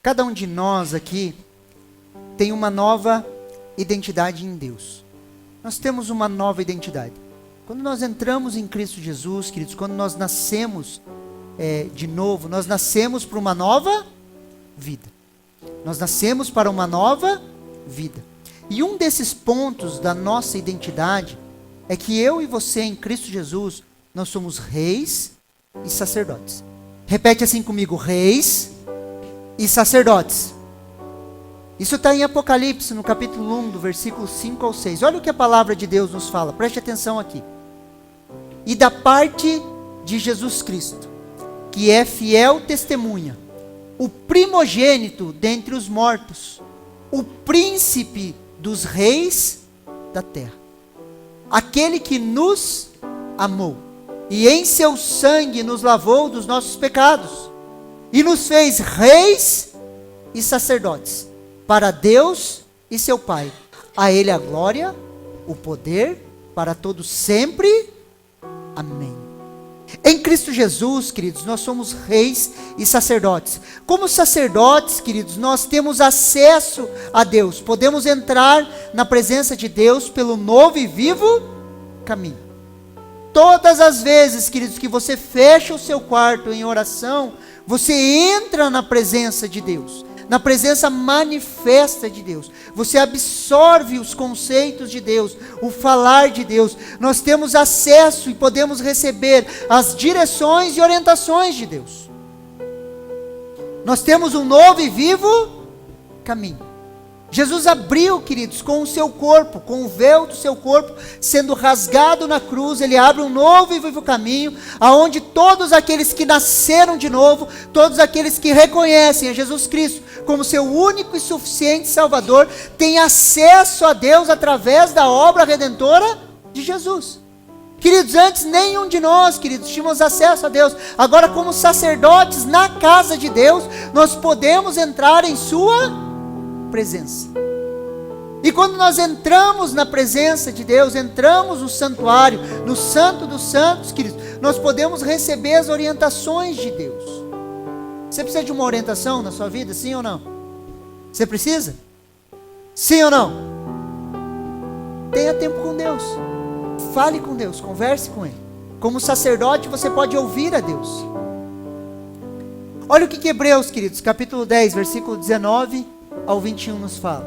Cada um de nós aqui tem uma nova identidade em Deus. Nós temos uma nova identidade. Quando nós entramos em Cristo Jesus, queridos, quando nós nascemos de novo, nós nascemos para uma nova vida. Nós nascemos para uma nova vida. E um desses pontos da nossa identidade é que eu e você em Cristo Jesus, nós somos reis e sacerdotes. Repete assim comigo, reis e sacerdotes. Isso está em Apocalipse, no capítulo 1, do versículo 5 ao 6. Olha o que a palavra de Deus nos fala, preste atenção aqui. E da parte de Jesus Cristo, que é fiel testemunha, o primogênito dentre os mortos, o príncipe dos reis da terra, aquele que nos amou, e em seu sangue nos lavou dos nossos pecados, e nos fez reis e sacerdotes, para Deus e seu Pai. A Ele a glória, o poder, para todos sempre. Amém. Em Cristo Jesus, queridos, nós somos reis e sacerdotes. Como sacerdotes, queridos, nós temos acesso a Deus. Podemos entrar na presença de Deus pelo novo e vivo caminho. Todas as vezes, queridos, que você fecha o seu quarto em oração, você entra na presença de Deus, na presença manifesta de Deus. Você absorve os conceitos de Deus, o falar de Deus. Nós temos acesso e podemos receber as direções e orientações de Deus. Nós temos um novo e vivo caminho. Jesus abriu, queridos, com o seu corpo, com o véu do seu corpo sendo rasgado na cruz. Ele abre um novo e vivo caminho, aonde todos aqueles que nasceram de novo, todos aqueles que reconhecem a Jesus Cristo como seu único e suficiente Salvador, têm acesso a Deus através da obra redentora de Jesus. Queridos, antes nenhum de nós, queridos, tínhamos acesso a Deus. Agora, como sacerdotes na casa de Deus, nós podemos entrar em sua presença. E quando nós entramos na presença de Deus, entramos no santuário, no santo dos santos, queridos, nós podemos receber as orientações de Deus. Você precisa de uma orientação na sua vida, sim ou não? Você precisa? Sim ou não? Tenha tempo com Deus. Fale com Deus, converse com Ele. Como sacerdote, você pode ouvir a Deus. Olha o que Hebreus, queridos, capítulo 10, versículo 19 ao 21 nos fala.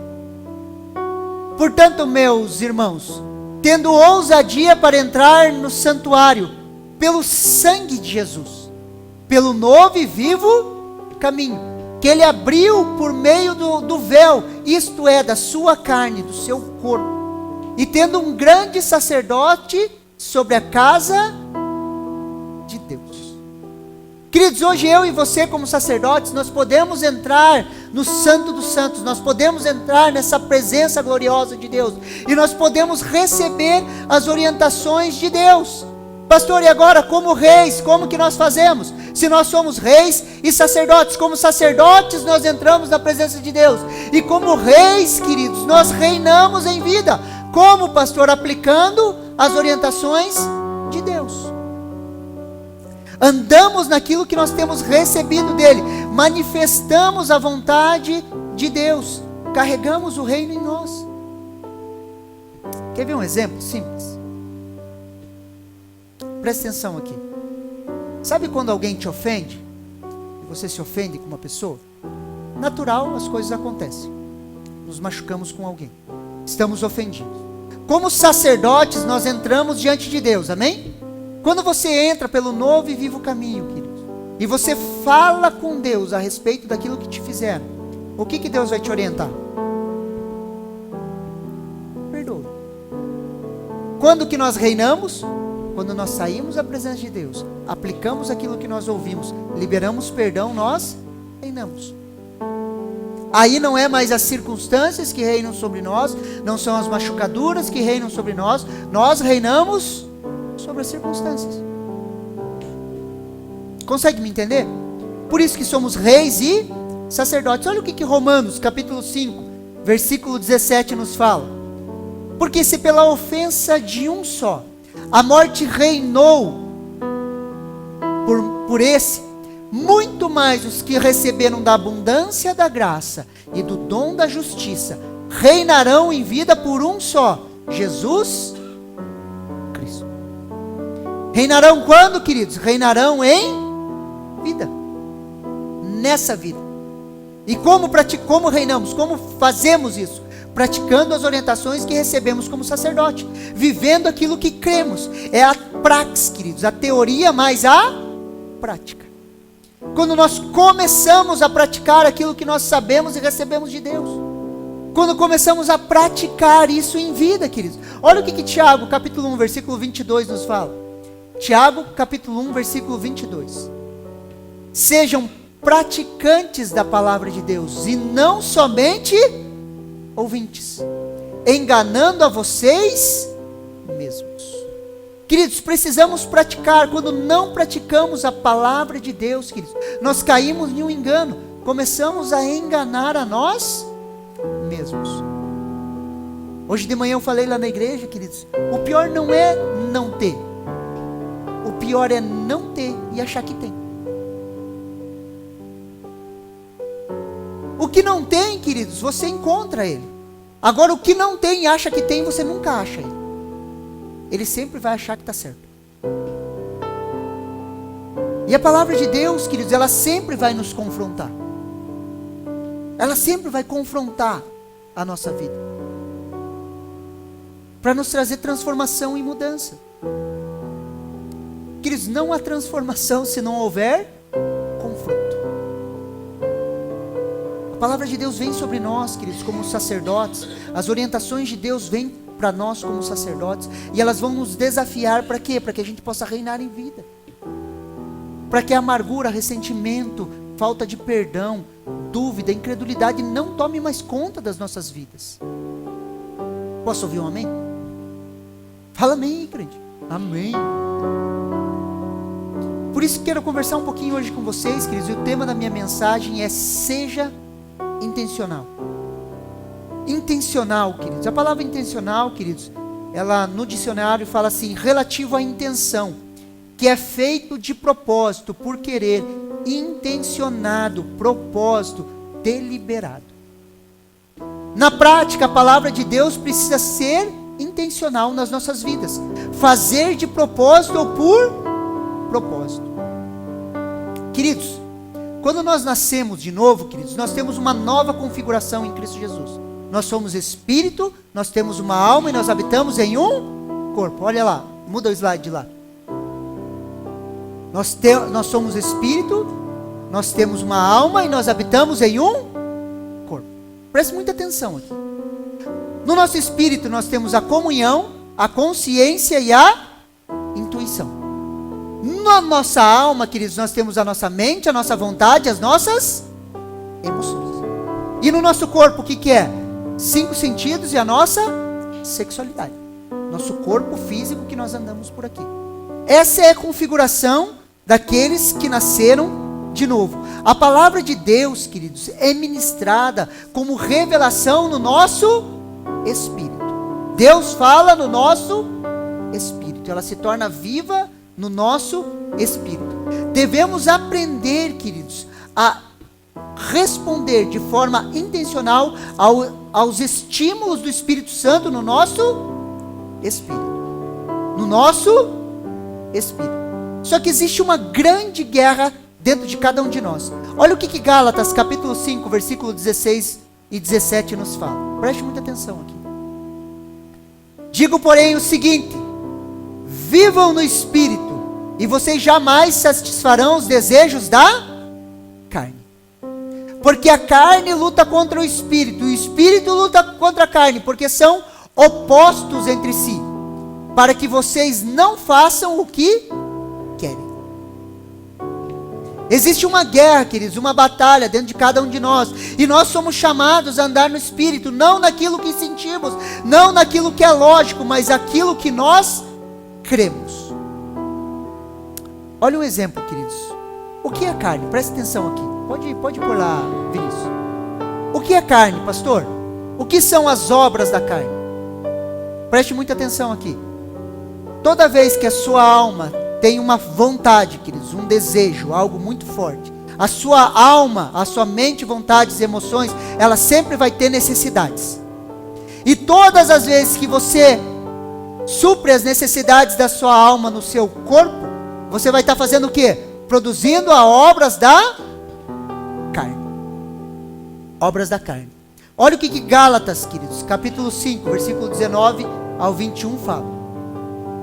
Portanto, meus irmãos, tendo ousadia para entrar no santuário, pelo sangue de Jesus, pelo novo e vivo caminho, que Ele abriu por meio do véu, isto é, da sua carne, do seu corpo, e tendo um grande sacerdote sobre a casa de Deus. Queridos, hoje eu e você como sacerdotes, nós podemos entrar no santo dos santos, nós podemos entrar nessa presença gloriosa de Deus, e nós podemos receber as orientações de Deus. Pastor, e agora como reis, como que nós fazemos? Se nós somos reis e sacerdotes, como sacerdotes nós entramos na presença de Deus, e como reis, queridos, nós reinamos em vida. Como, pastor? Aplicando as orientações de Deus. Andamos naquilo que nós temos recebido dele, manifestamos a vontade de Deus, carregamos o reino em nós. Quer ver um exemplo simples? Presta atenção aqui. Sabe quando alguém te ofende? E você se ofende com uma pessoa? Natural, as coisas acontecem. Nos machucamos com alguém. Estamos ofendidos. Como sacerdotes, nós entramos diante de Deus, amém? Quando você entra pelo novo e vivo caminho, querido, e você fala com Deus a respeito daquilo que te fizeram, o que Deus vai te orientar? Perdoa. Quando que nós reinamos? Quando nós saímos da presença de Deus, aplicamos aquilo que nós ouvimos, liberamos perdão, nós reinamos. Aí não é mais as circunstâncias que reinam sobre nós, não são as machucaduras que reinam sobre nós, nós reinamos sobre as circunstâncias. Consegue me entender? Por isso que somos reis e sacerdotes. Olha o que Romanos capítulo 5 versículo 17 nos fala. Porque se pela ofensa de um só a morte reinou por esse, muito mais os que receberam da abundância da graça e do dom da justiça reinarão em vida por um só, Jesus Cristo. Reinarão quando, queridos? Reinarão em vida. Nessa vida. E como reinamos? Como fazemos isso? Praticando as orientações que recebemos como sacerdote. Vivendo aquilo que cremos. É a praxis, queridos. A teoria mais a prática. Quando nós começamos a praticar aquilo que nós sabemos e recebemos de Deus. Quando começamos a praticar isso em vida, queridos. Olha o que Tiago, capítulo 1, versículo 22 nos fala. Tiago, capítulo 1, versículo 22. Sejam praticantes da palavra de Deus e não somente ouvintes, enganando a vocês mesmos. Queridos, precisamos praticar. Quando não praticamos a palavra de Deus, queridos, nós caímos em um engano, começamos a enganar a nós mesmos. Hoje de manhã eu falei lá na igreja, queridos, o pior não é não ter, o pior é não ter e achar que tem. O que não tem, queridos, você encontra ele. Agora o que não tem e acha que tem, você nunca acha ele. Ele sempre vai achar que está certo. E a palavra de Deus, queridos, ela sempre vai nos confrontar. Ela sempre vai confrontar a nossa vida. Para nos trazer transformação e mudança. Queridos, não há transformação se não houver confronto. A palavra de Deus vem sobre nós, queridos, como sacerdotes. As orientações de Deus vêm para nós como sacerdotes. E elas vão nos desafiar para quê? Para que a gente possa reinar em vida. Para que a amargura, ressentimento, falta de perdão, dúvida, incredulidade não tome mais conta das nossas vidas. Posso ouvir um amém? Fala amém, crente. Amém. Por isso quero conversar um pouquinho hoje com vocês, queridos. E o tema da minha mensagem é: seja intencional. Intencional, queridos. A palavra intencional, queridos, ela no dicionário fala assim: relativo à intenção, que é feito de propósito, por querer, intencionado, propósito, deliberado. Na prática, a palavra de Deus precisa ser intencional nas nossas vidas. Fazer de propósito ou por propósito. Queridos, quando nós nascemos de novo, queridos, nós temos uma nova configuração em Cristo Jesus. Nós somos espírito, nós temos uma alma e nós habitamos em um corpo. Olha lá, muda o slide lá. Nós somos espírito, nós temos uma alma e nós habitamos em um corpo. Preste muita atenção aqui. No nosso espírito nós temos a comunhão, a consciência e a intuição. Na nossa alma, queridos, nós temos a nossa mente, a nossa vontade, as nossas emoções. E no nosso corpo, o que é? 5 sentidos e a nossa sexualidade. Nosso corpo físico que nós andamos por aqui. Essa é a configuração daqueles que nasceram de novo. A palavra de Deus, queridos, é ministrada como revelação no nosso espírito. Deus fala no nosso espírito. Ela se torna viva no nosso espírito. Devemos aprender, queridos, a responder de forma intencional aos estímulos do Espírito Santo no nosso espírito. No nosso espírito. Só que existe uma grande guerra dentro de cada um de nós. Olha o que Gálatas, capítulo 5, versículo 16 e 17 nos fala. Preste muita atenção aqui. Digo, porém, o seguinte: vivam no Espírito, e vocês jamais satisfarão os desejos da carne. Porque a carne luta contra o Espírito, e o Espírito luta contra a carne, porque são opostos entre si, para que vocês não façam o que querem. Existe uma guerra, queridos, uma batalha dentro de cada um de nós, e nós somos chamados a andar no Espírito, não naquilo que sentimos, não naquilo que é lógico, mas aquilo que nós cremos. Olha um exemplo, queridos. O que é carne? Presta atenção aqui. Pode pôr lá, Vinícius. O que é carne, pastor? O que são as obras da carne? Preste muita atenção aqui. Toda vez que a sua alma tem uma vontade, queridos, um desejo, algo muito forte. A sua alma, a sua mente, vontades, emoções, ela sempre vai ter necessidades. E todas as vezes que você supre as necessidades da sua alma no seu corpo, você vai estar fazendo o quê? Produzindo as obras da carne. Obras da carne. Olha o que Gálatas, queridos, capítulo 5, versículo 19 ao 21 fala.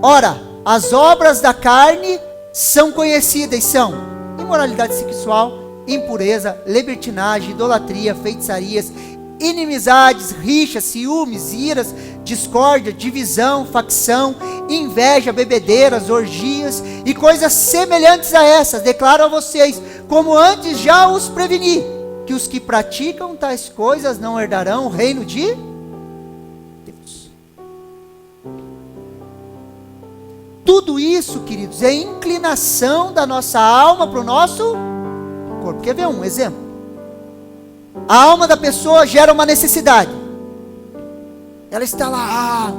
Ora, as obras da carne são conhecidas, são imoralidade sexual, impureza, libertinagem, idolatria, feitiçarias, inimizades, rixas, ciúmes, iras, discórdia, divisão, facção, inveja, bebedeiras, orgias e coisas semelhantes a essas. Declaro a vocês, como antes já os preveni, que os que praticam tais coisas não herdarão o reino de Deus. Tudo isso, queridos, é inclinação da nossa alma para o nosso corpo. Quer ver um exemplo? A alma da pessoa gera uma necessidade. Ela está lá.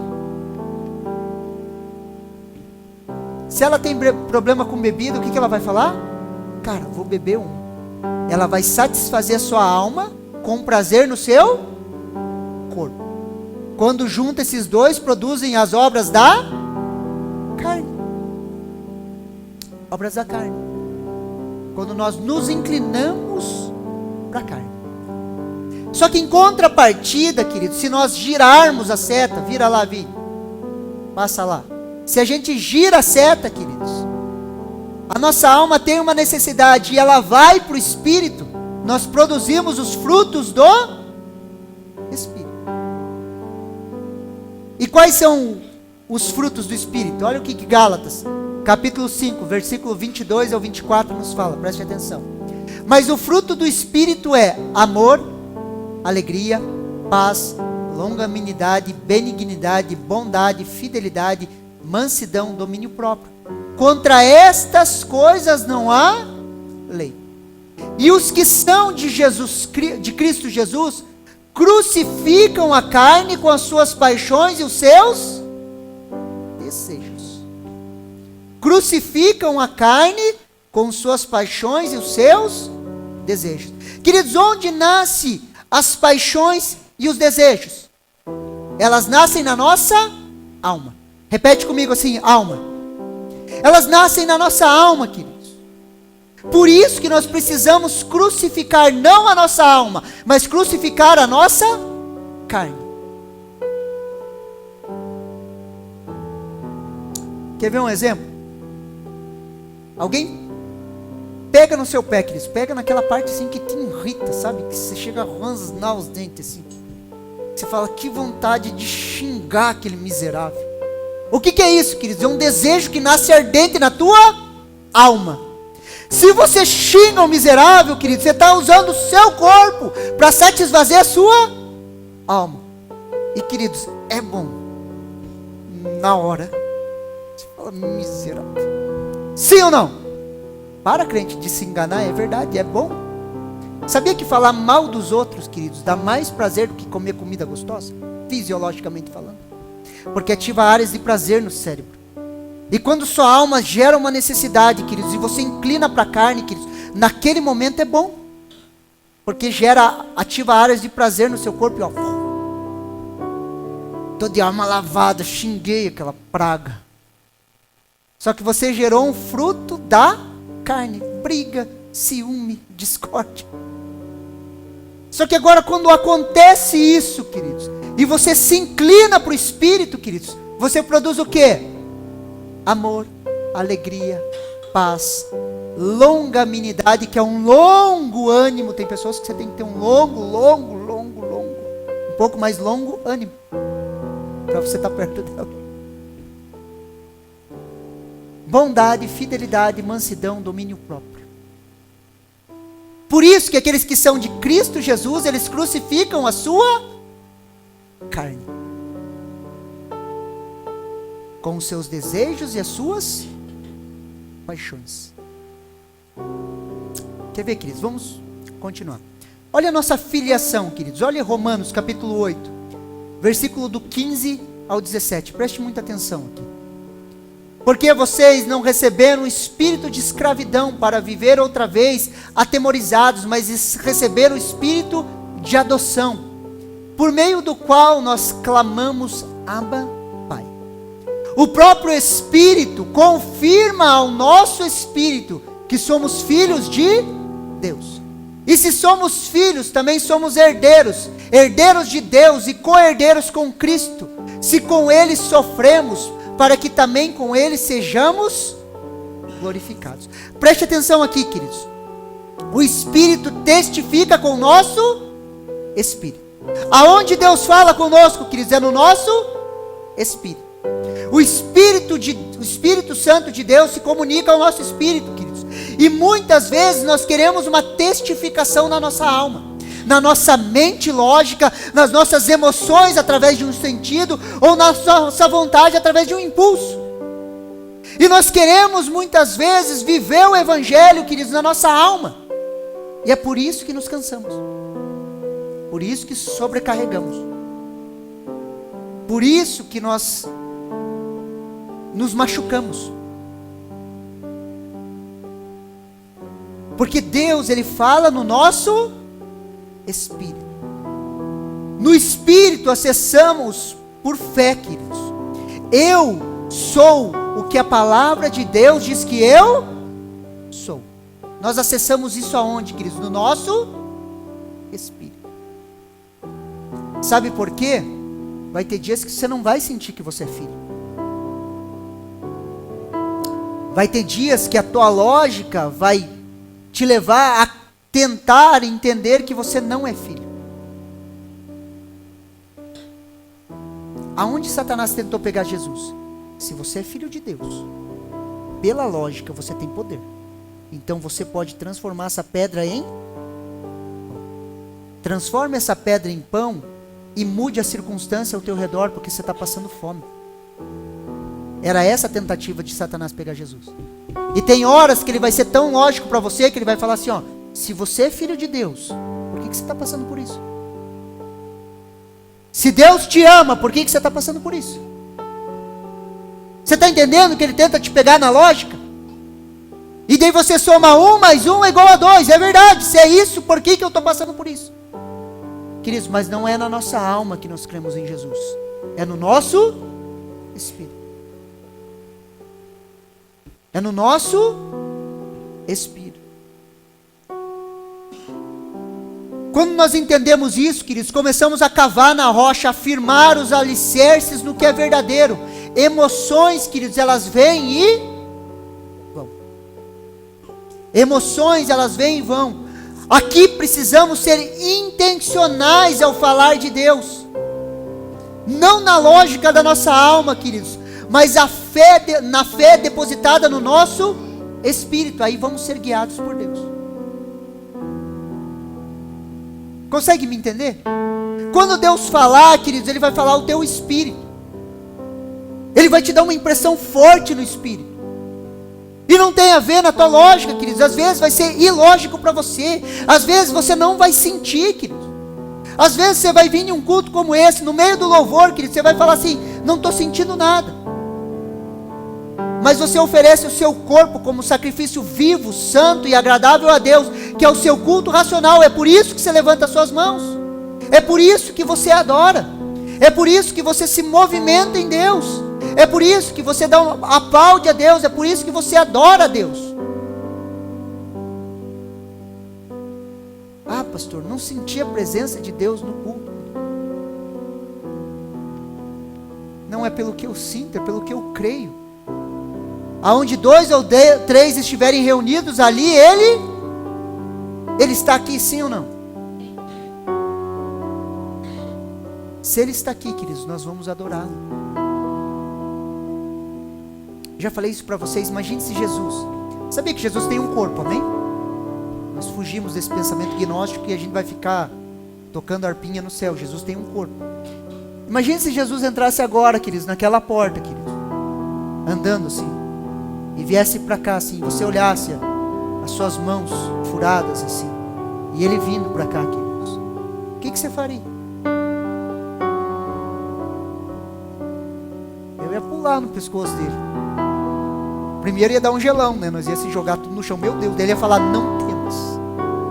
Se ela tem problema com bebida, o que ela vai falar? Cara, vou beber um. Ela vai satisfazer a sua alma com prazer no seu corpo. Quando junta esses dois, produzem as obras da carne. Obras da carne. Quando nós nos inclinamos para a carne. Só que em contrapartida, queridos, se nós girarmos a seta, vira lá, Vi, passa lá. Se a gente gira a seta, queridos, a nossa alma tem uma necessidade e ela vai para o Espírito, nós produzimos os frutos do Espírito. E quais são os frutos do Espírito? Olha o que Gálatas, capítulo 5, versículo 22 ao 24 nos fala, preste atenção. Mas o fruto do Espírito é amor, alegria, paz, longanimidade, benignidade, bondade, fidelidade, mansidão, domínio próprio. Contra estas coisas não há lei. E os que são de Cristo Jesus, crucificam a carne com as suas paixões e os seus desejos. Crucificam a carne com suas paixões e os seus desejos. Queridos, onde nasce as paixões e os desejos? Elas nascem na nossa alma. Repete comigo assim, alma. Elas nascem na nossa alma, queridos. Por isso que nós precisamos crucificar não a nossa alma, mas crucificar a nossa carne. Quer ver um exemplo? Alguém pega no seu pé, queridos, pega naquela parte assim que te irrita, sabe? Que você chega a rosnar os dentes assim. Você fala, que vontade de xingar aquele miserável. O que é isso, queridos? É um desejo que nasce ardente na tua alma. Se você xinga o miserável, queridos, você está usando o seu corpo para satisfazer a sua alma. E, queridos, é bom. Na hora. Você fala, miserável. Sim ou não? Para, crente, de se enganar, é verdade, é bom. Sabia que falar mal dos outros, queridos, dá mais prazer do que comer comida gostosa? Fisiologicamente falando. Porque ativa áreas de prazer no cérebro. E quando sua alma gera uma necessidade, queridos, e você inclina para a carne, queridos, naquele momento é bom. Porque ativa áreas de prazer no seu corpo. E ó, tô de alma lavada, xinguei aquela praga. Só que você gerou um fruto da carne, briga, ciúme, discórdia. Só que agora quando acontece isso, queridos, e você se inclina para o Espírito, queridos, você produz o quê? Amor, alegria, paz, longanimidade, que é um longo ânimo. Tem pessoas que você tem que ter um longo, um pouco mais longo ânimo, para você estar perto dela. Bondade, fidelidade, mansidão, domínio próprio. Por isso que aqueles que são de Cristo Jesus, eles crucificam a sua carne. Com os seus desejos e as suas paixões. Quer ver, queridos? Vamos continuar. Olha a nossa filiação, queridos. Olha Romanos capítulo 8. Versículo do 15 ao 17. Preste muita atenção aqui. Porque vocês não receberam o espírito de escravidão para viver outra vez atemorizados, mas receberam o espírito de adoção, por meio do qual nós clamamos, Abba, Pai. O próprio Espírito confirma ao nosso espírito que somos filhos de Deus. E se somos filhos, também somos herdeiros, herdeiros de Deus e co-herdeiros com Cristo, se com Ele sofremos, para que também com Ele sejamos glorificados. Preste atenção aqui, queridos. O Espírito testifica com o nosso Espírito. Aonde Deus fala conosco, queridos, é no nosso Espírito. O Espírito Santo de Deus se comunica ao nosso Espírito, queridos. E muitas vezes nós queremos uma testificação na nossa alma, na nossa mente lógica, nas nossas emoções através de um sentido, ou na nossa vontade através de um impulso. E nós queremos muitas vezes viver o Evangelho, queridos, na nossa alma. E é por isso que nos cansamos. Por isso que sobrecarregamos. Por isso que nós nos machucamos. Porque Deus, Ele fala no nosso Espírito. No Espírito acessamos por fé, queridos. Eu sou o que a palavra de Deus diz que eu sou. Nós acessamos isso aonde, queridos? No nosso Espírito. Sabe por quê? Vai ter dias que você não vai sentir que você é filho. Vai ter dias que a tua lógica vai te levar a tentar entender que você não é filho. Aonde Satanás tentou pegar Jesus? Se você é filho de Deus, pela lógica você tem poder. Então você pode transformar essa pedra em pão. Transforme essa pedra em pão e mude a circunstância ao teu redor, porque você está passando fome. Era essa a tentativa de Satanás pegar Jesus. E tem horas que ele vai ser tão lógico para você, que ele vai falar assim, ó, se você é filho de Deus, por que você está passando por isso? Se Deus te ama, por que você está passando por isso? Você está entendendo que ele tenta te pegar na lógica? E daí você soma 1 mais 1 é igual a 2, é verdade, se é isso, por que eu estou passando por isso? Queridos, mas não é na nossa alma que nós cremos em Jesus, é no nosso Espírito. É no nosso Espírito. Quando nós entendemos isso, queridos, começamos a cavar na rocha, a firmar os alicerces no que é verdadeiro. Emoções, queridos, elas vêm e vão. Emoções, elas vêm e vão. Aqui precisamos ser intencionais ao falar de Deus. Não na lógica da nossa alma, queridos, mas na fé depositada no nosso Espírito. Aí vamos ser guiados por Deus. Consegue me entender? Quando Deus falar, queridos, Ele vai falar o teu Espírito. Ele vai te dar uma impressão forte no Espírito. E não tem a ver na tua lógica, queridos. Às vezes vai ser ilógico para você. Às vezes você não vai sentir, queridos. Às vezes você vai vir em um culto como esse, no meio do louvor, queridos, você vai falar assim, não estou sentindo nada. Mas você oferece o seu corpo como sacrifício vivo, santo e agradável a Deus, que é o seu culto racional. É por isso que você levanta as suas mãos. É por isso que você adora. É por isso que você se movimenta em Deus. É por isso que você aplaude a Deus. É por isso que você adora a Deus. Ah, pastor, não senti a presença de Deus no culto. Não é pelo que eu sinto, é pelo que eu creio. Aonde 2 ou 3 estiverem reunidos ali, Ele está aqui, sim ou não? Se Ele está aqui, queridos, nós vamos adorá-lo. Já falei isso para vocês, imagine se Jesus, sabia que Jesus tem um corpo, amém? Nós fugimos desse pensamento gnóstico e a gente vai ficar tocando arpinha no céu. Jesus tem um corpo. Imagine se Jesus entrasse agora, queridos, naquela porta, queridos, andando assim, e viesse para cá assim, você olhasse as suas mãos furadas assim, e Ele vindo para cá, queridos, o que você faria? Eu ia pular no pescoço dele. Primeiro ia dar um gelão, né? Nós ia se jogar tudo no chão. Meu Deus, daí ele ia falar, não temas.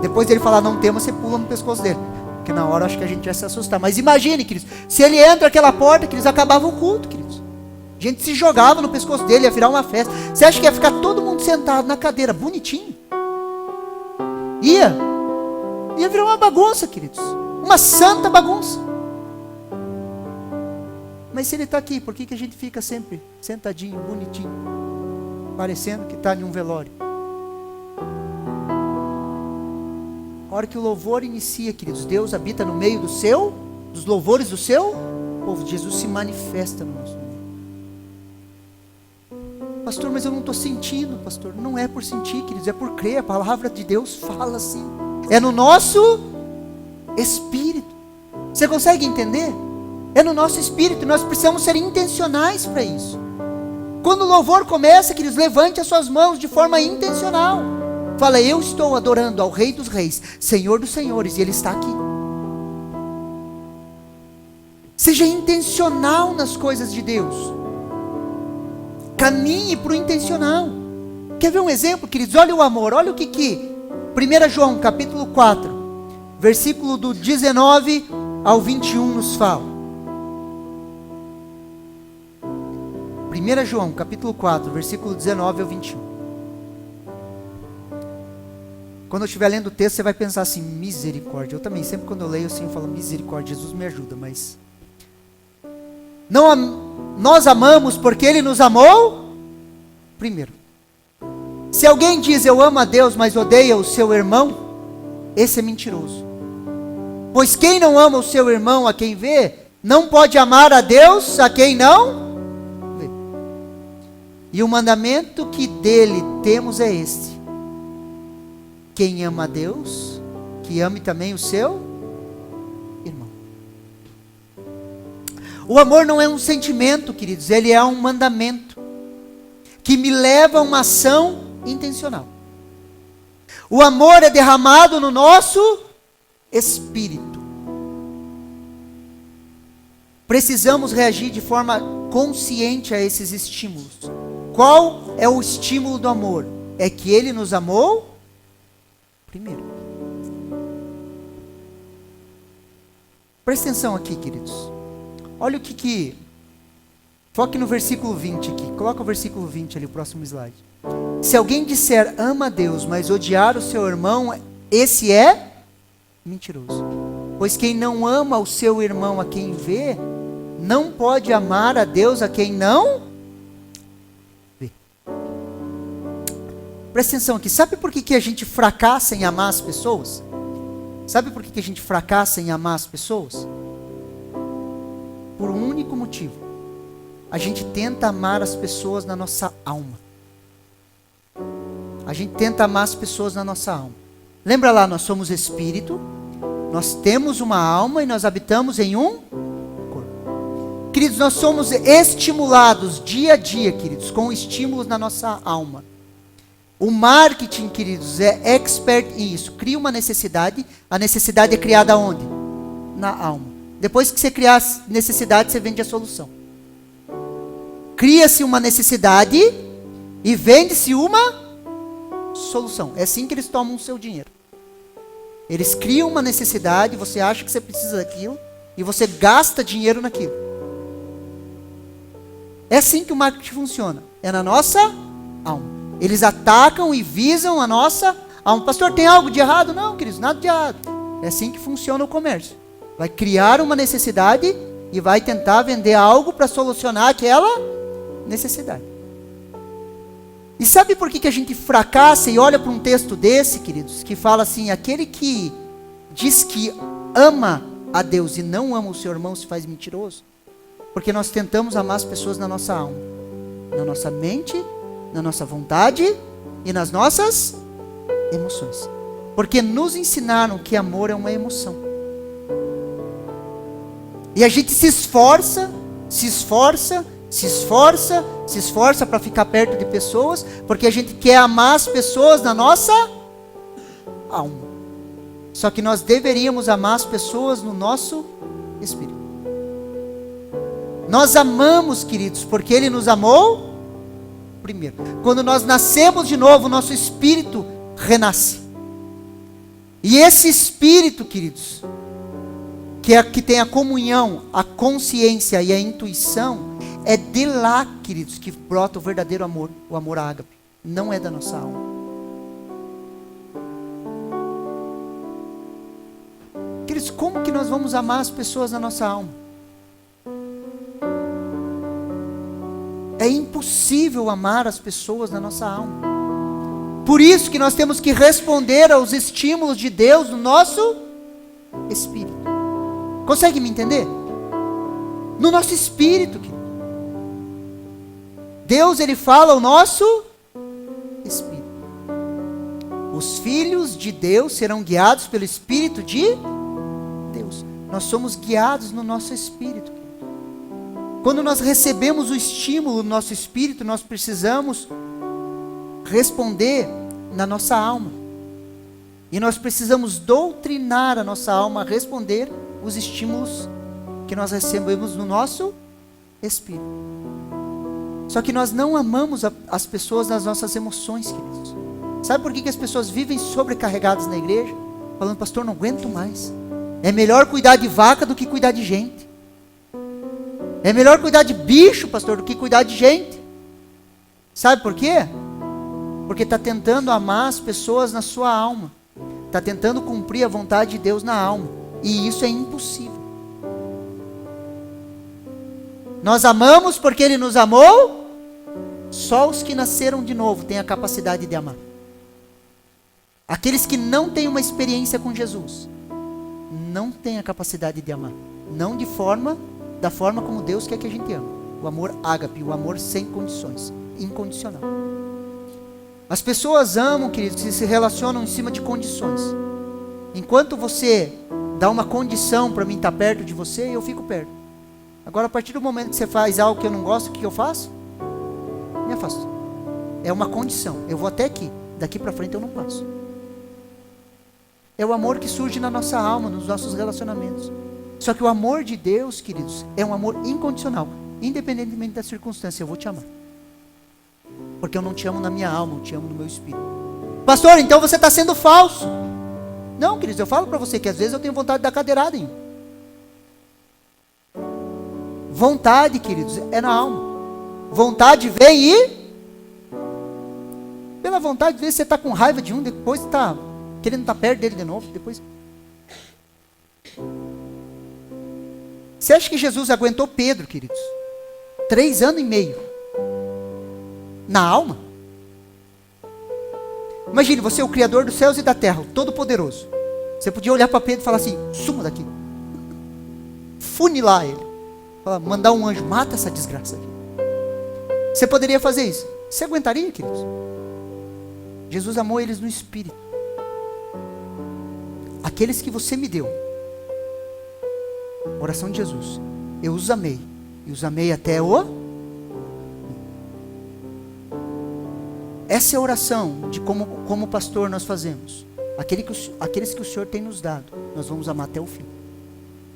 Depois dele falar, não temas, você pula no pescoço dele. Porque na hora acho que a gente ia se assustar. Mas imagine, queridos, se ele entra aquela porta, queridos, acabava o culto, queridos. A gente se jogava no pescoço dele, ia virar uma festa. Você acha que ia ficar todo mundo sentado na cadeira, bonitinho? Ia virar uma bagunça, queridos. Uma santa bagunça. Mas se ele está aqui, por que a gente fica sempre sentadinho, bonitinho, parecendo que está em um velório? A hora que o louvor inicia, queridos, Deus habita no meio dos louvores do seu povo. Jesus se manifesta no nosso meio. Pastor, mas eu não estou sentindo, pastor. Não é por sentir, queridos, é por crer. A palavra de Deus fala assim. É no nosso espírito. Você consegue entender? É no nosso espírito. Nós precisamos ser intencionais para isso. Quando o louvor começa, queridos, levante as suas mãos de forma intencional. Fala, eu estou adorando ao Rei dos Reis, Senhor dos Senhores, e Ele está aqui. Seja intencional nas coisas de Deus. Caminhe para o intencional. Quer ver um exemplo, queridos? Olha o amor, olha o que 1 João capítulo 4, versículo do 19 ao 21 nos fala. 1 João capítulo 4, versículo 19 ao 21. Quando eu estiver lendo o texto, você vai pensar assim, misericórdia. Eu também, sempre quando eu leio assim, eu falo, misericórdia, Jesus me ajuda, mas... Nós amamos porque Ele nos amou primeiro. Se alguém diz, eu amo a Deus, mas odeia o seu irmão, esse é mentiroso. Pois quem não ama o seu irmão a quem vê, não pode amar a Deus a quem não vê. E o mandamento que dele temos é este: quem ama a Deus, que ame também o seu irmão. O amor não é um sentimento, queridos, ele é um mandamento que me leva a uma ação intencional. O amor é derramado no nosso espírito. Precisamos reagir de forma consciente a esses estímulos. Qual é o estímulo do amor? É que Ele nos amou primeiro. Presta atenção aqui, queridos. Olha o que... Foque no versículo 20 aqui. Coloca o versículo 20 ali, o próximo slide. Se alguém disser ama a Deus, mas odiar o seu irmão, esse é mentiroso. Pois quem não ama o seu irmão a quem vê, não pode amar a Deus a quem não vê. Presta atenção aqui. Sabe por que a gente fracassa em amar as pessoas? Sabe por que a gente fracassa em amar as pessoas? Por um único motivo. A gente tenta amar as pessoas na nossa alma. A gente tenta amar as pessoas na nossa alma. Lembra lá, nós somos espírito, nós temos uma alma e nós habitamos em um corpo. Queridos, nós somos estimulados dia a dia, queridos, com estímulos na nossa alma. O marketing, queridos, é expert em isso. Cria uma necessidade, a necessidade é criada onde? Na alma. Depois que você criar a necessidade, você vende a solução. Cria-se uma necessidade e vende-se uma solução. É assim que eles tomam o seu dinheiro. Eles criam uma necessidade, você acha que você precisa daquilo, e você gasta dinheiro naquilo. É assim que o marketing funciona. É na nossa alma. Eles atacam e visam a nossa alma. Pastor, tem algo de errado? Não, queridos, nada de errado. É assim que funciona o comércio. Vai criar uma necessidade e vai tentar vender algo para solucionar aquela necessidade. E sabe por que a gente fracassa e olha para um texto desse, queridos, que fala assim, aquele que diz que ama a Deus e não ama o seu irmão se faz mentiroso? Porque nós tentamos amar as pessoas na nossa alma, na nossa mente, na nossa vontade e nas nossas emoções. Porque nos ensinaram que amor é uma emoção. E a gente se esforça para ficar perto de pessoas, porque a gente quer amar as pessoas na nossa alma. Só que nós deveríamos amar as pessoas no nosso espírito. Nós amamos, queridos, porque Ele nos amou primeiro. Quando nós nascemos de novo, o nosso espírito renasce. E esse espírito, queridos, que tem a comunhão, a consciência e a intuição, é de lá, queridos, que brota o verdadeiro amor, o amor ágape. Não é da nossa alma. Queridos, como que nós vamos amar as pessoas na nossa alma? É impossível amar as pessoas na nossa alma. Por isso que nós temos que responder aos estímulos de Deus no nosso espírito. Consegue me entender? No nosso espírito, querido. Deus, Ele fala ao nosso espírito. Os filhos de Deus serão guiados pelo Espírito de Deus. Nós somos guiados no nosso espírito. Quando nós recebemos o estímulo no nosso espírito, nós precisamos responder na nossa alma. E nós precisamos doutrinar a nossa alma a responder os estímulos que nós recebemos no nosso espírito. Só que nós não amamos as pessoas nas nossas emoções, queridos. Sabe por que as pessoas vivem sobrecarregadas na igreja? Falando, pastor, não aguento mais. É melhor cuidar de vaca do que cuidar de gente. É melhor cuidar de bicho, pastor, do que cuidar de gente. Sabe por quê? Porque está tentando amar as pessoas na sua alma. Está tentando cumprir a vontade de Deus na alma. E isso é impossível. Nós amamos porque Ele nos amou. Só os que nasceram de novo têm a capacidade de amar. Aqueles que não têm uma experiência com Jesus não têm a capacidade de amar. Não da forma como Deus quer que a gente ama. O amor ágape, o amor sem condições, incondicional. As pessoas amam, queridos, que se relacionam em cima de condições. Enquanto você dá uma condição para mim estar perto de você, eu fico perto. Agora, a partir do momento que você faz algo que eu não gosto, o que eu faço? Me afasto. É uma condição. Eu vou até aqui. Daqui para frente eu não passo. É o amor que surge na nossa alma, nos nossos relacionamentos. Só que o amor de Deus, queridos, é um amor incondicional. Independentemente da circunstância, eu vou te amar. Porque eu não te amo na minha alma, eu te amo no meu espírito. Pastor, então você está sendo falso. Não, queridos, eu falo para você que às vezes eu tenho vontade de dar cadeirada em um. Vontade, queridos, é na alma. Vontade vem e... Pela vontade, às vezes você está com raiva de um, depois está querendo estar perto dele de novo, depois... Você acha que Jesus aguentou Pedro, queridos? 3 anos e meio. Na alma? Imagine, você é o Criador dos céus e da terra, o Todo-Poderoso. Você podia olhar para Pedro e falar assim, suma daqui. Funilar ele. Mandar um anjo, mata essa desgraça aqui. Você poderia fazer isso? Você aguentaria, queridos? Jesus amou eles no Espírito. Aqueles que você me deu. Oração de Jesus. Eu os amei. E os amei até o... Essa é a oração de como pastor nós fazemos. Aqueles que o Senhor tem nos dado, nós vamos amar até o fim.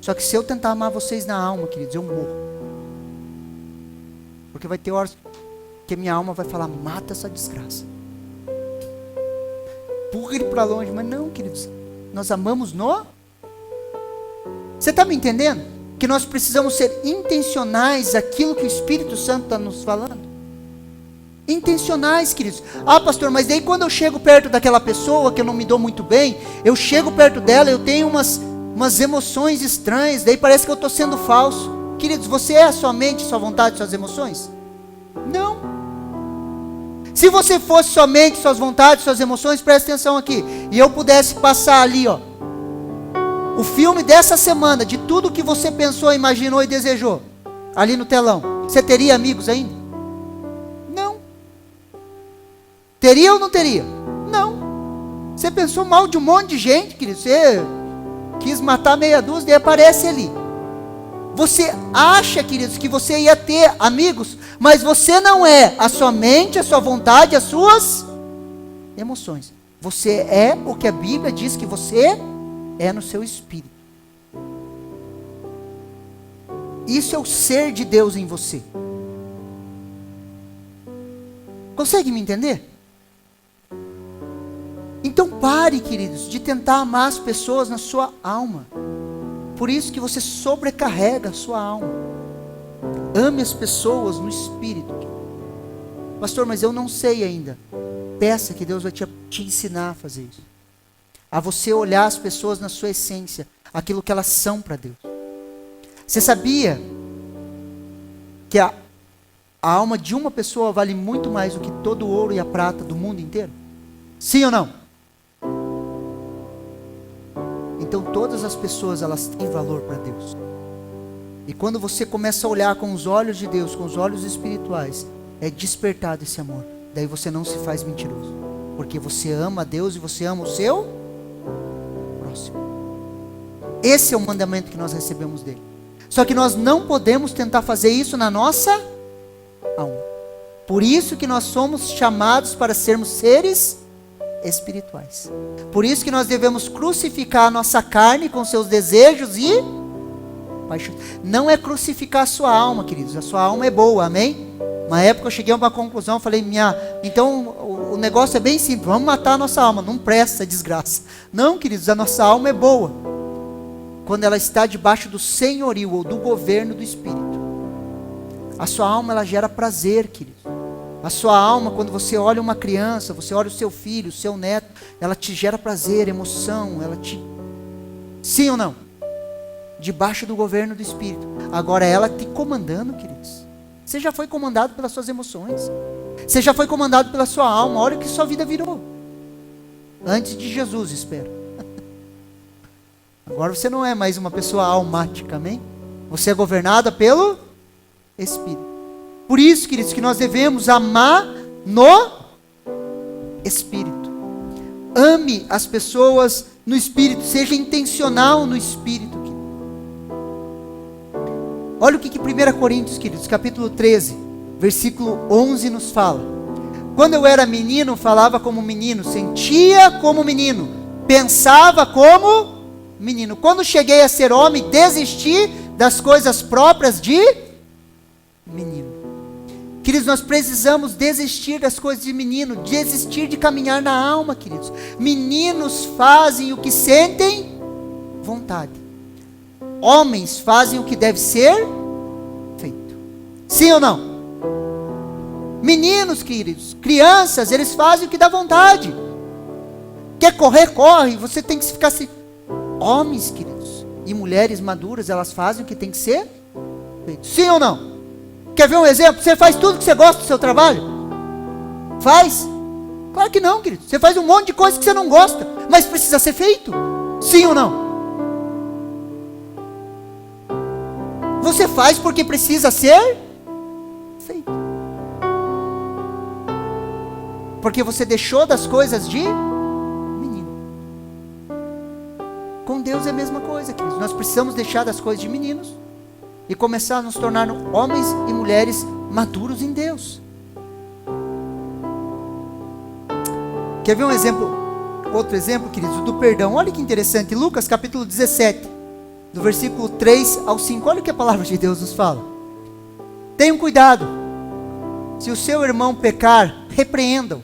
Só que se eu tentar amar vocês na alma, queridos, eu morro. Porque vai ter horas que minha alma vai falar, mata essa desgraça. Empurra ele para longe. Mas não, queridos, nós amamos no... Você está me entendendo? Que nós precisamos ser intencionais aquilo que o Espírito Santo está nos falando. Intencionais, queridos. Ah, pastor, mas daí quando eu chego perto daquela pessoa que eu não me dou muito bem, eu chego perto dela, eu tenho umas emoções estranhas, daí parece que eu estou sendo falso. Queridos, você é sua mente, sua vontade, suas emoções? Não. Se você fosse sua mente, suas vontades, suas emoções, presta atenção aqui, e eu pudesse passar ali, ó, o filme dessa semana, de tudo que você pensou, imaginou e desejou, ali no telão, você teria amigos ainda? Não. Teria ou não teria? Não. Você pensou mal de um monte de gente, querido, você quis matar meia dúzia e aparece ali. Você acha, queridos, que você ia ter amigos, mas você não é a sua mente, a sua vontade, as suas emoções. Você é o que a Bíblia diz que você é no seu espírito. Isso é o ser de Deus em você. Consegue me entender? Então pare, queridos, de tentar amar as pessoas na sua alma. Por isso que você sobrecarrega a sua alma. Ame as pessoas no espírito. Pastor, mas eu não sei ainda. Peça que Deus vai te ensinar a fazer isso. A você olhar as pessoas na sua essência, aquilo que elas são para Deus. Você sabia que a alma de uma pessoa vale muito mais do que todo o ouro e a prata do mundo inteiro? Sim ou não? Então todas as pessoas, elas têm valor para Deus. E quando você começa a olhar com os olhos de Deus, com os olhos espirituais, é despertado esse amor. Daí você não se faz mentiroso. Porque você ama a Deus e você ama o seu próximo. Esse é o mandamento que nós recebemos dele. Só que nós não podemos tentar fazer isso na nossa alma. Por isso que nós somos chamados para sermos seres espirituais. Por isso que nós devemos crucificar a nossa carne com seus desejos e paixões. Não é crucificar a sua alma, queridos. A sua alma é boa, amém? Uma época eu cheguei a uma conclusão, falei, então o negócio é bem simples, vamos matar a nossa alma, não presta desgraça. Não, queridos, a nossa alma é boa. Quando ela está debaixo do senhorio ou do governo do Espírito. A sua alma, ela gera prazer, queridos. A sua alma, quando você olha uma criança, você olha o seu filho, o seu neto, ela te gera prazer, emoção, ela te... Sim ou não? Debaixo do governo do Espírito. Agora ela te comandando, queridos. Você já foi comandado pelas suas emoções. Você já foi comandado pela sua alma. Olha o que sua vida virou. Antes de Jesus, espero. Agora você não é mais uma pessoa almática, amém? Você é governada pelo Espírito. Por isso, queridos, que nós devemos amar no Espírito. Ame as pessoas no Espírito. Seja intencional no Espírito. Querido. Olha o que 1 Coríntios, queridos, capítulo 13, versículo 11 nos fala. Quando eu era menino, falava como menino, sentia como menino, pensava como menino. Quando cheguei a ser homem, desisti das coisas próprias de menino. Queridos, nós precisamos desistir das coisas de menino, desistir de caminhar na alma, queridos. Meninos fazem o que sentem vontade. Homens fazem o que deve ser feito. Sim ou não? Meninos, queridos, crianças, eles fazem o que dá vontade. Quer correr, corre. Você tem que ficar assim. Homens, queridos, e mulheres maduras, elas fazem o que tem que ser feito. Sim ou não? Quer ver um exemplo? Você faz tudo que você gosta do seu trabalho? Faz? Claro que não, querido. Você faz um monte de coisa que você não gosta, mas precisa ser feito. Sim ou não? Você faz porque precisa ser feito. Porque você deixou das coisas de menino. Com Deus é a mesma coisa, queridos. Nós precisamos deixar das coisas de meninos e começar a nos tornar homens e mulheres maduros em Deus. Quer ver um exemplo? Outro exemplo, queridos, do perdão. Olha que interessante. Lucas capítulo 17, do versículo 3 ao 5. Olha o que a palavra de Deus nos fala. Tenham cuidado. Se o seu irmão pecar, repreendam.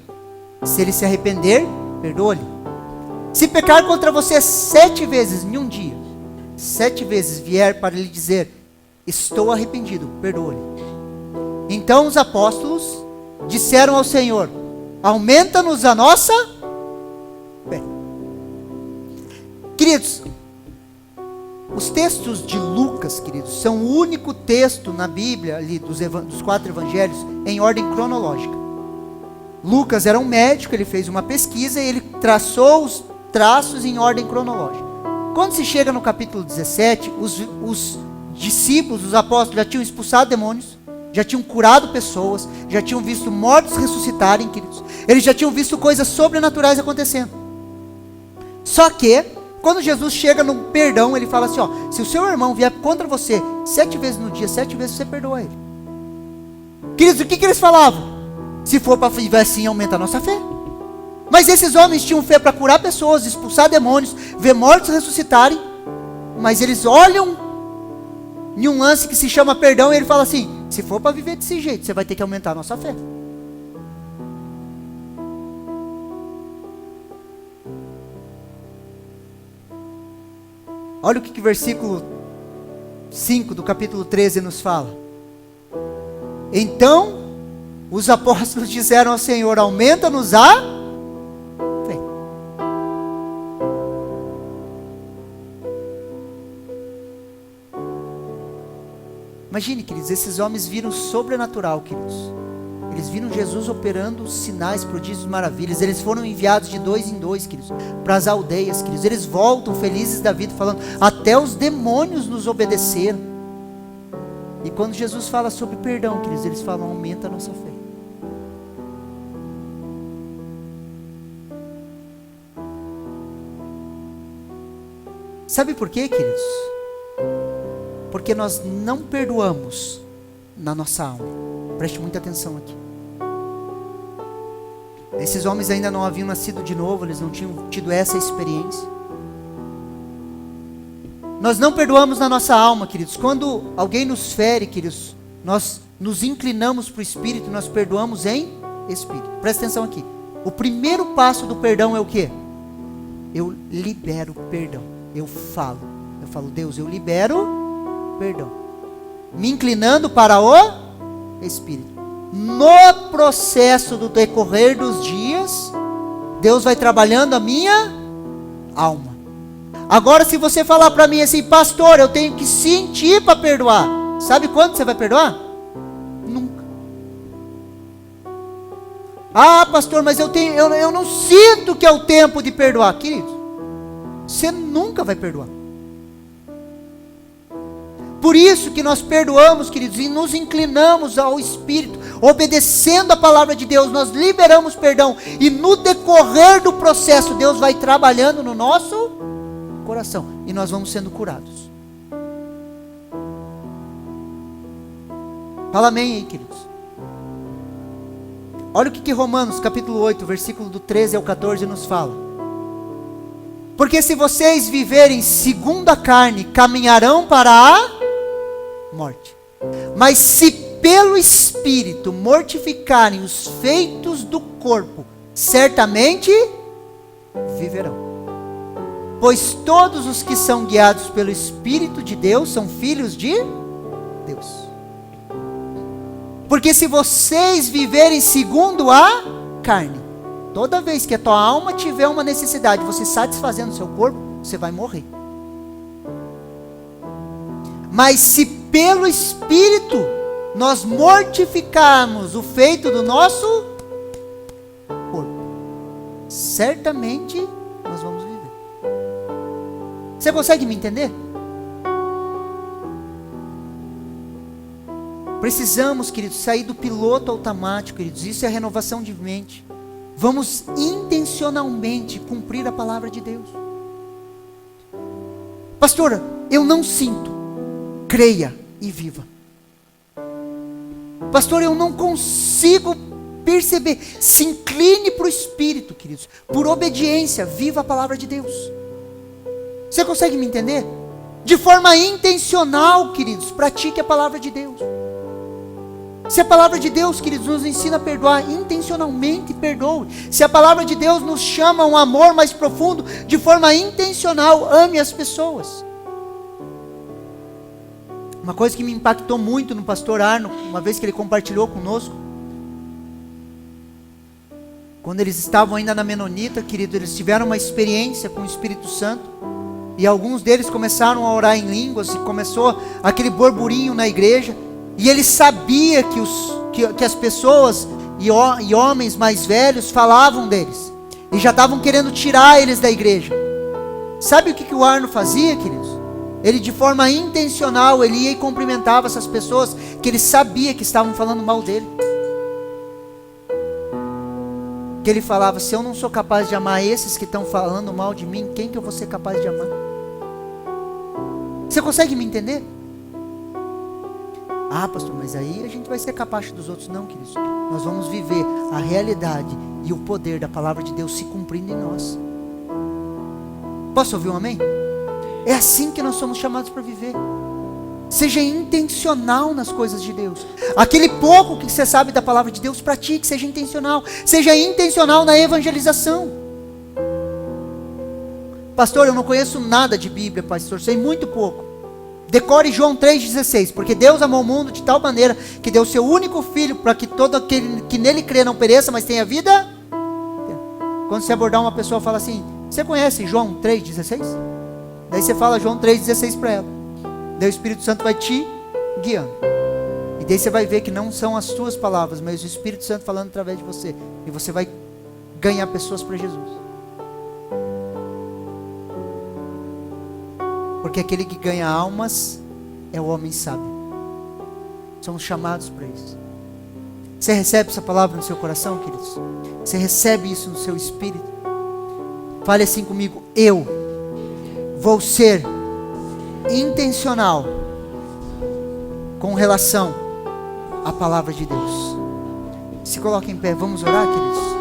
Se ele se arrepender, perdoe-lhe. Se pecar contra você 7 vezes em um dia, 7 vezes vier para lhe dizer, estou arrependido, perdoe-lhe. Então os apóstolos disseram ao Senhor, aumenta-nos a nossa fé. Queridos, os textos de Lucas, queridos, são o único texto na Bíblia, ali dos 4 evangelhos, em ordem cronológica. Lucas era um médico, ele fez uma pesquisa e ele traçou os traços em ordem cronológica. Quando se chega no capítulo 17, os discípulos, os apóstolos já tinham expulsado demônios, já tinham curado pessoas, já tinham visto mortos ressuscitarem, queridos. Eles já tinham visto coisas sobrenaturais acontecendo. Só que, quando Jesus chega no perdão, ele fala assim, ó, se o seu irmão vier contra você 7 vezes no dia, 7 vezes você perdoa ele. Queridos, o que eles falavam? Se for para viver assim, aumenta a nossa fé. Mas esses homens tinham fé para curar pessoas, expulsar demônios, ver mortos ressuscitarem. Mas eles olham em um lance que se chama perdão e ele fala assim, se for para viver desse jeito, você vai ter que aumentar a nossa fé. Olha o que o versículo 5 do capítulo 13 nos fala. Então, os apóstolos disseram ao Senhor: aumenta-nos a fé. Imagine, queridos, esses homens viram o sobrenatural, queridos. Eles viram Jesus operando sinais, prodígios, maravilhas. Eles foram enviados de 2 em 2, queridos, para as aldeias, queridos. Eles voltam felizes da vida, falando: até os demônios nos obedeceram. E quando Jesus fala sobre perdão, queridos, eles falam: aumenta a nossa fé. Sabe por quê, queridos? Porque nós não perdoamos na nossa alma. Preste muita atenção aqui. Esses homens ainda não haviam nascido de novo, eles não tinham tido essa experiência. Nós não perdoamos na nossa alma, queridos. Quando alguém nos fere, queridos, nós nos inclinamos para o Espírito, nós perdoamos em Espírito. Presta atenção aqui. O primeiro passo do perdão é o quê? Eu libero perdão. Eu falo, Deus, eu libero perdão. Me inclinando para o Espírito. No processo do decorrer dos dias, Deus vai trabalhando a minha alma. Agora, se você falar para mim assim: pastor, eu tenho que sentir para perdoar. Sabe quando você vai perdoar? Nunca. Ah, pastor, mas eu não sinto que é o tempo de perdoar. Querido, você nunca vai perdoar. Por isso que nós perdoamos, queridos, e nos inclinamos ao Espírito, obedecendo a palavra de Deus, nós liberamos perdão, e no decorrer do processo, Deus vai trabalhando no nosso coração, e nós vamos sendo curados. Fala amém aí, queridos. Olha o que Romanos capítulo 8, versículo do 13 ao 14 nos fala. Porque se vocês viverem segundo a carne, caminharão para a morte. Mas se pelo Espírito mortificarem os feitos do corpo, certamente viverão. Pois todos os que são guiados pelo Espírito de Deus são filhos de Deus. Porque se vocês viverem segundo a carne, toda vez que a tua alma tiver uma necessidade, você satisfazendo o seu corpo, você vai morrer. Mas se pelo Espírito nós mortificarmos o feito do nosso corpo, certamente nós vamos viver. Você consegue me entender? Precisamos, queridos, sair do piloto automático, queridos. Isso é renovação de mente. Vamos intencionalmente cumprir a palavra de Deus. Pastora, eu não sinto. Creia e viva. Pastor, eu não consigo perceber. Se incline para o Espírito, queridos. Por obediência, viva a palavra de Deus. Você consegue me entender? De forma intencional, queridos, pratique a palavra de Deus. Se a palavra de Deus, queridos, nos ensina a perdoar, intencionalmente perdoe. Se a palavra de Deus nos chama a um amor mais profundo, de forma intencional, ame as pessoas. Uma coisa que me impactou muito no pastor Arno, uma vez que ele compartilhou conosco, quando eles estavam ainda na Menonita, querido, eles tiveram uma experiência com o Espírito Santo, e alguns deles começaram a orar em línguas, e começou aquele burburinho na igreja, e ele sabia que as pessoas e homens mais velhos falavam deles, e já estavam querendo tirar eles da igreja. Sabe o que o Arno fazia, queridos? Ele, de forma intencional, ele ia e cumprimentava essas pessoas que ele sabia que estavam falando mal dele. Que ele falava: se eu não sou capaz de amar esses que estão falando mal de mim, quem que eu vou ser capaz de amar? Você consegue me entender? Ah, pastor, mas aí a gente vai ser capaz dos outros. Não, queridos. Nós vamos viver a realidade e o poder da palavra de Deus se cumprindo em nós. Posso ouvir um amém? É assim que nós somos chamados para viver. Seja intencional nas coisas de Deus. Aquele pouco que você sabe da palavra de Deus, pratique, seja intencional. Seja intencional na evangelização. Pastor, eu não conheço nada de Bíblia, pastor, sei muito pouco. Decore João 3,16, porque Deus amou o mundo de tal maneira que deu o seu único filho para que todo aquele que nele crê não pereça, mas tenha vida. Quando você abordar uma pessoa, fala assim: você conhece João 3,16? Daí você fala João 3,16 para ela. Daí o Espírito Santo vai te guiando. E daí você vai ver que não são as suas palavras, mas o Espírito Santo falando através de você. E você vai ganhar pessoas para Jesus. Porque aquele que ganha almas é o homem sábio. Somos chamados para isso. Você recebe essa palavra no seu coração, queridos? Você recebe isso no seu espírito? Fale assim comigo: eu vou ser intencional com relação à palavra de Deus. Se coloque em pé, vamos orar, queridos?